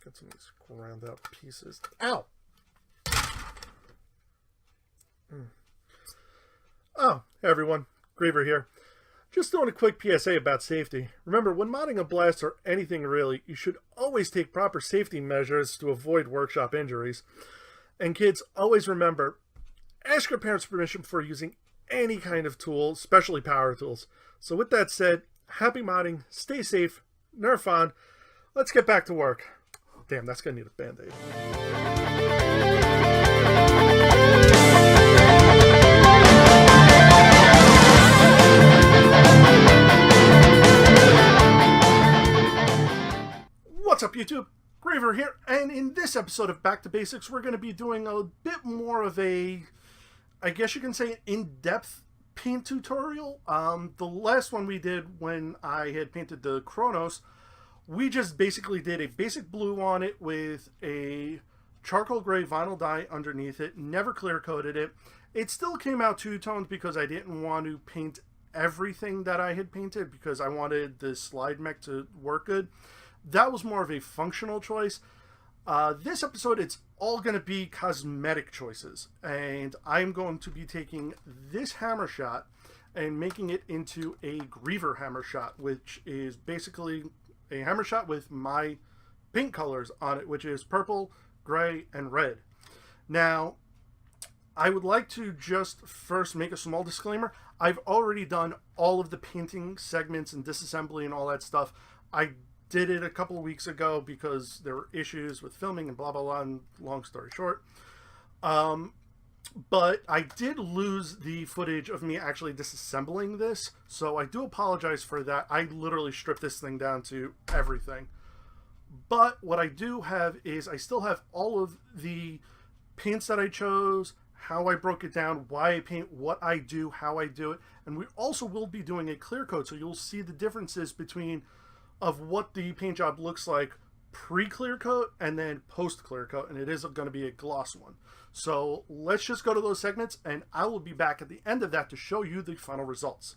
Get some of these ground out pieces. Ow! Oh, hey everyone, Griever here. Just doing a quick PSA about safety. Remember, when modding a blast or anything really, you should always take proper safety measures to avoid workshop injuries. And kids, always remember, ask your parents' permission before using any kind of tool, especially power tools. So with that said, happy modding, stay safe, nerf on, let's get back to work. Damn, that's gonna need a band-aid. What's up, YouTube? Griever here, and in this episode of Back to Basics, we're going to be doing a bit more of a, I guess you can say, in-depth paint tutorial. The last one we did when I had painted the Kronos, we just basically did a basic blue on it with a charcoal gray vinyl dye underneath it, never clear coated it. It still came out two-toned because I didn't want to paint everything that I had painted because I wanted the slide mech to work good. That was more of a functional choice. This episode, it's all going to be cosmetic choices. And I'm going to be taking this hammer shot and making it into a Griever hammer shot, which is basically a hammer shot with my paint colors on it, which is purple, gray, and red. Now, I would like to just first make a small disclaimer. I've already done all of the painting segments and disassembly and all that stuff. I did it a couple of weeks ago because there were issues with filming and blah blah blah, and long story short, but I did lose the footage of me actually disassembling this, so I do apologize for that. I literally stripped this thing down to everything, but what I do have is I still have all of the paints that I chose, how I broke it down, why I paint, what I do, how I do it, and we also will be doing a clear coat, so you'll see the differences between of what the paint job looks like pre-clear coat and then post-clear coat, and it is going to be a gloss one. So let's just go to those segments, and I will be back at the end of that to show you the final results.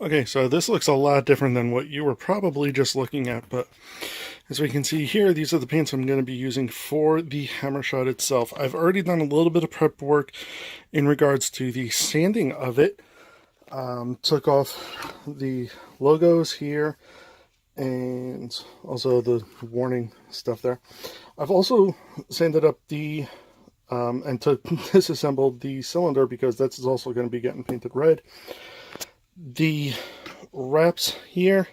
Okay, so this looks a lot different than what you were probably just looking at, but as we can see here, these are the paints I'm going to be using for the hammer shot itself. I've already done a little bit of prep work in regards to the sanding of it. Took off the logos here and also the warning stuff there. I've also sanded up the and disassembled the cylinder because that's also going to be getting painted red. The wraps here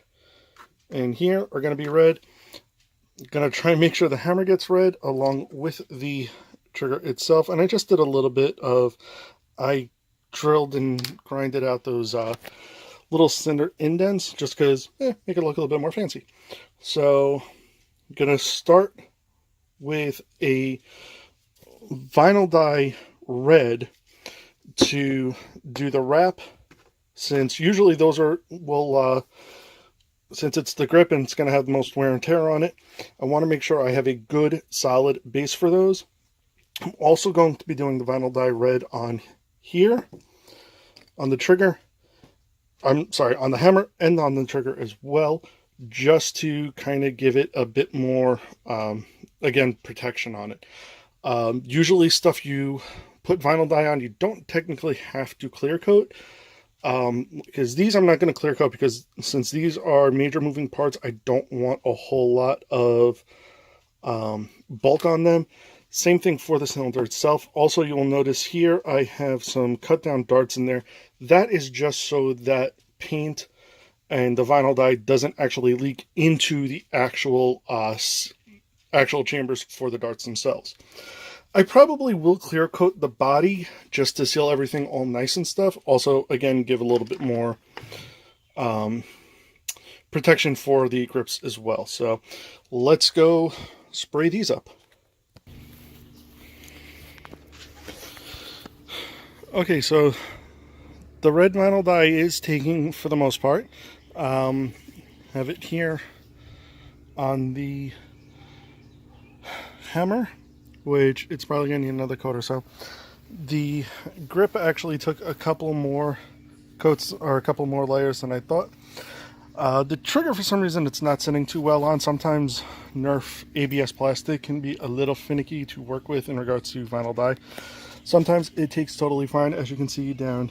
and here are going to be red. I'm going to try and make sure the hammer gets red along with the trigger itself, and I just did a little bit of, I drilled and grinded out those little cinder indents just because make it look a little bit more fancy. So I'm gonna start with a vinyl dye red to do the wrap, since usually those are since it's the grip and it's going to have the most wear and tear on it, I want to make sure I have a good solid base for those. I'm also going to be doing the vinyl dye red on here, on the trigger, I'm sorry, on the hammer and on the trigger as well, just to kind of give it a bit more, again, protection on it. Usually stuff you put vinyl dye on, you don't technically have to clear coat, because these I'm not going to clear coat because since these are major moving parts, I don't want a whole lot of bulk on them. Same thing for the cylinder itself. Also, you will notice here I have some cut down darts in there. That is just so that paint and the vinyl dye doesn't actually leak into the actual chambers for the darts themselves. I probably will clear coat the body just to seal everything all nice and stuff. Also, again, give a little bit more protection for the grips as well. So let's go spray these up. Okay, so the red vinyl dye is taking for the most part. Have it here on the hammer, which it's probably going to need another coat or so. The grip actually took a couple more coats or a couple more layers than I thought. The trigger, for some reason, it's not sitting too well on. Sometimes Nerf ABS plastic can be a little finicky to work with in regards to vinyl dye. Sometimes it takes totally fine, as you can see down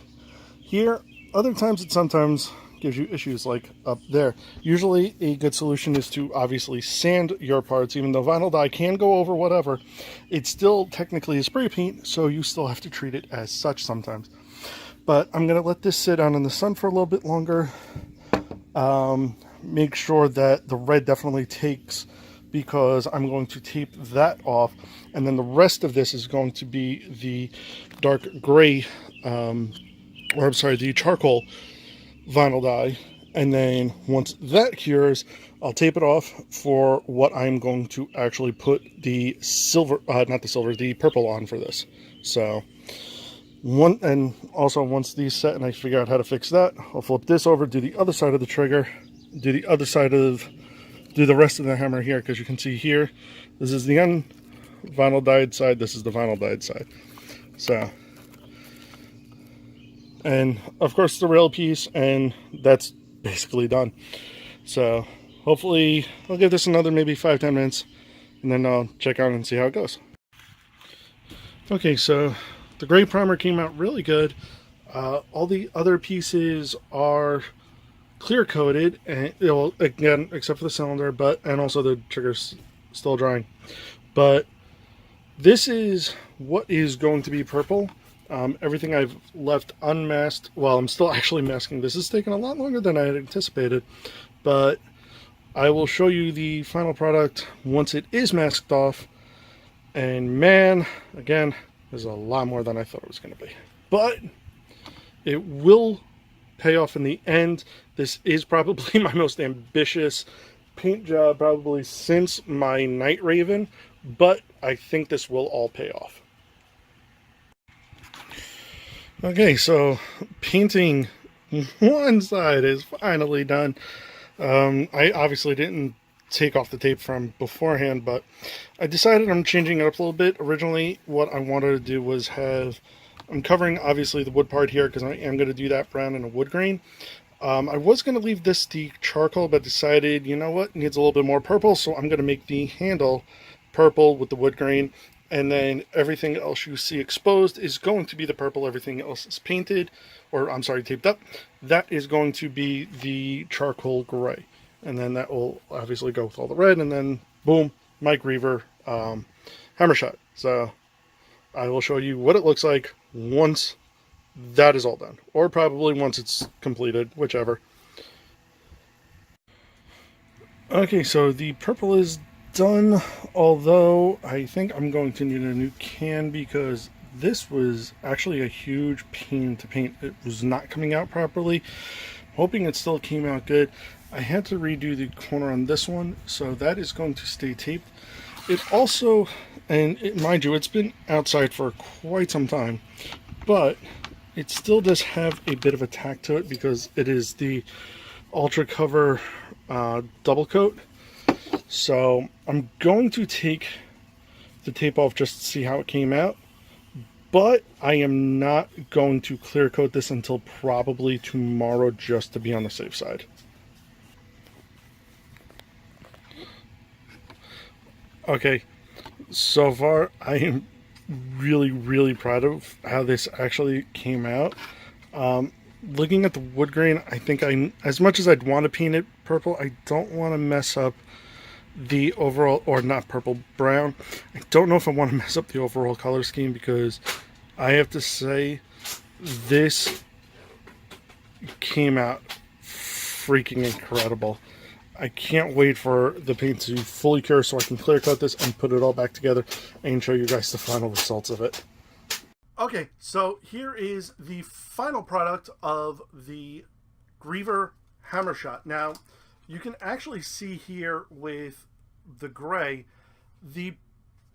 here. Other times it sometimes gives you issues like up there. Usually a good solution is to obviously sand your parts. Even though vinyl dye can go over whatever, it's still technically a spray paint, so you still have to treat it as such sometimes. But I'm going to let this sit out in the sun for a little bit longer. Make sure that the red definitely takes, because I'm going to tape that off, and then the rest of this is going to be the dark gray, the charcoal vinyl dye. And then once that cures, I'll tape it off for what I'm going to actually put the silver, the purple on for this. So and also once these set and I figure out how to fix that, I'll flip this over, do the other side of the trigger, do the rest of the hammer here, because you can see here, this is the unvinyl dyed side, this is the vinyl dyed side. So, and of course the rail piece, and that's basically done. So hopefully I'll give this another maybe 5-10 minutes, and then I'll check out and see how it goes. Okay, so the gray primer came out really good. All the other pieces are clear coated, and well, again, except for the cylinder, and also the trigger's still drying. But this is what is going to be purple. Everything I've left unmasked, well, I'm still actually masking. This is taking a lot longer than I had anticipated, but I will show you the final product once it is masked off. And man, again, there's a lot more than I thought it was going to be, but it will pay off in the end. This is probably my most ambitious paint job probably since my Night Raven, but I think this will all pay off. Okay, so painting one side is finally done. I obviously didn't take off the tape from beforehand, but I decided I'm changing it up a little bit. Originally, what I wanted to do was I'm covering obviously the wood part here because I am going to do that brown and a wood grain. I was going to leave this the charcoal, but decided, you know what, it needs a little bit more purple, so I'm going to make the handle purple with the wood grain, and then everything else you see exposed is going to be the purple. Everything else is painted, or I'm sorry, taped up. That is going to be the charcoal gray. And then that will obviously go with all the red, and then boom, my Griever hammer shot. So I will show you what it looks like once that is all done, or probably once it's completed, whichever. Okay, so the purple is done, although I think I'm going to need a new can because this was actually a huge pain to paint. It was not coming out properly. Hoping it still came out good. I had to redo the corner on this one, so that is going to stay taped. It also, mind you, it's been outside for quite some time, but it still does have a bit of a tack to it because it is the Ultra Cover double coat. So I'm going to take the tape off just to see how it came out, but I am not going to clear coat this until probably tomorrow just to be on the safe side. Okay, so far I am really proud of how this actually came out. Looking at the wood grain, I think as much as I'd want to paint it purple, I don't want to mess up the overall, or not purple, brown. I don't know if I want to mess up the overall color scheme, because I have to say this came out freaking incredible. I can't wait for the paint to fully cure so I can clear coat this and put it all back together and show you guys the final results of it. Okay, so here is the final product of the Griever hammer shot. Now, you can actually see here with the gray, the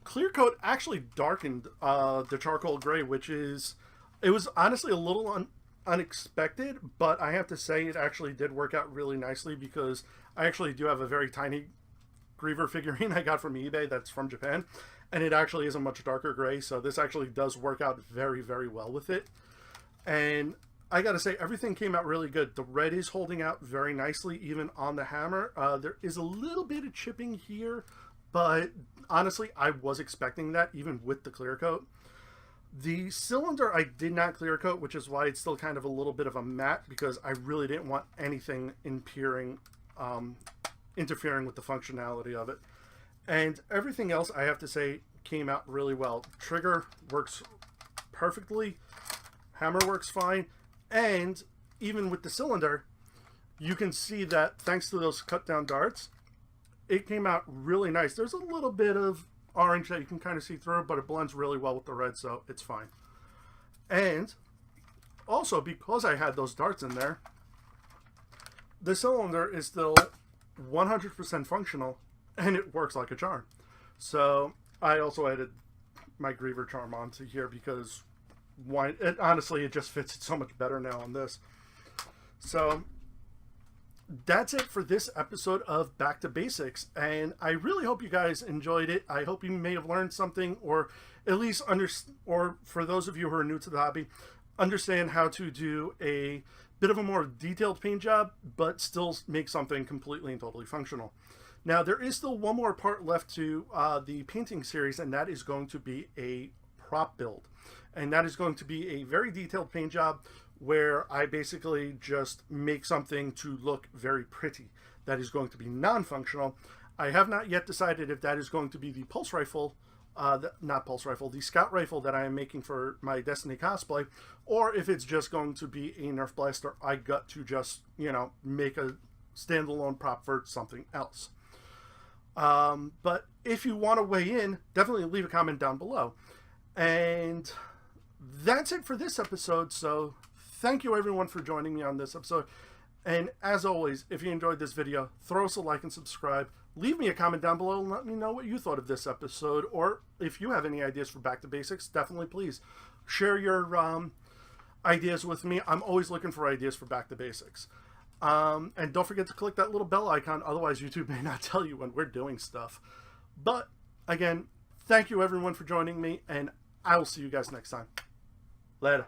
clear coat actually darkened the charcoal gray, it was honestly a little unexpected, but I have to say it actually did work out really nicely, because I actually do have a very tiny Griever figurine I got from eBay that's from Japan, and it actually is a much darker gray, so this actually does work out very well with it. And I gotta say, everything came out really good. The red is holding out very nicely, even on the hammer. There is a little bit of chipping here, but honestly, I was expecting that, even with the clear coat. The cylinder I did not clear coat, which is why it's still kind of a little bit of a matte, because I really didn't want anything interfering with the functionality of it. And everything else, I have to say, came out really well. Trigger works perfectly. Hammer works fine. And even with the cylinder, you can see that thanks to those cut down darts, it came out really nice. There's a little bit of orange that you can kind of see through, but it blends really well with the red, so it's fine. And also, because I had those darts in there, the cylinder is still 100% functional, and it works like a charm. So I also added my Griever charm onto here because honestly, it just fits it so much better now on this. So that's it for this episode of Back to Basics, and I really hope you guys enjoyed it. I hope you may have learned something, or at least or for those of you who are new to the hobby, understand how to do a bit of a more detailed paint job, but still make something completely and totally functional. Now, there is still one more part left to the painting series, and that is going to be a prop build. And that is going to be a very detailed paint job where I basically just make something to look very pretty. That is going to be non-functional. I have not yet decided if that is going to be the pulse rifle, the scout rifle that I am making for my Destiny cosplay, or if it's just going to be a Nerf blaster I got to just, make a standalone prop for something else. But if you want to weigh in, definitely leave a comment down below. And that's it for this episode. So thank you everyone for joining me on this episode. And as always, if you enjoyed this video, throw us a like and subscribe. Leave me a comment down below and let me know what you thought of this episode. Or if you have any ideas for Back to Basics, definitely please share your ideas with me. I'm always looking for ideas for Back to Basics. And don't forget to click that little bell icon, otherwise YouTube may not tell you when we're doing stuff. But again, thank you everyone for joining me, and I will see you guys next time. Later.